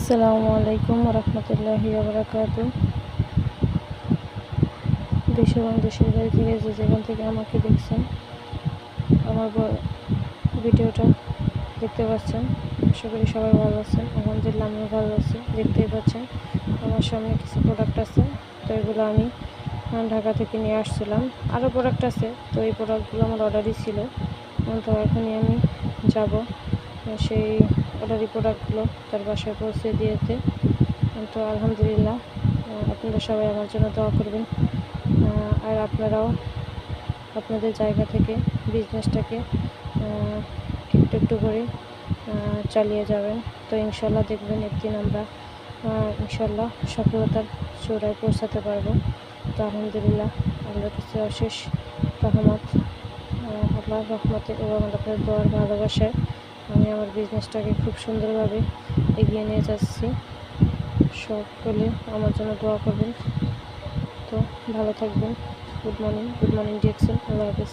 আসসালামু আলাইকুম রহমতুল্লাহি ওয়া দেশ এবং দেশের বাইরে থেকে যেখান থেকে আমাকে দেখছেন, আমার ভিডিওটা দেখতে পাচ্ছেন। আশা করি সবাই ভালো আছেন। আলহামদুলিল্লাহ আমিও ভালো আছি। দেখতেই পাচ্ছেন আমার সামনে কিছু প্রোডাক্ট আছে, তো এগুলো আমি ঢাকা থেকে নিয়ে আসছিলাম। আরও প্রোডাক্ট আছে, তো এই প্রোডাক্টগুলো আমার অর্ডারই ছিল। তো এখনই আমি যাব সেই অর্ডারি প্রোডাক্টগুলো তার বাসায় পৌঁছে দিয়েতে। তো আলহামদুলিল্লাহ, আপনারা সবাই আমার জন্য দোয়া করবেন। আর আপনারাও আপনাদের জায়গা থেকে বিজনেসটাকে একটু একটু করে চালিয়ে যাবেন। তো ইনশাল্লাহ দেখবেন একদিন আমরা ইনশাল্লাহ সফলতার চূড়ায় পৌঁছাতে পারবো। তো আলহামদুলিল্লাহ, আল্লাহর কাছে অশেষ রহমত, আল্লাহর রহমতে এবং আপনাদের দোয়ার ভালোবাসায় আমি আমার বিজনেসটাকে খুব সুন্দরভাবে এগিয়ে নিয়ে যাচ্ছি। সকলে আমার জন্য দোয়া করবেন। তো ভালো থাকবেন। Good morning ডিয়ারসন। আল্লাহ হাফেজ।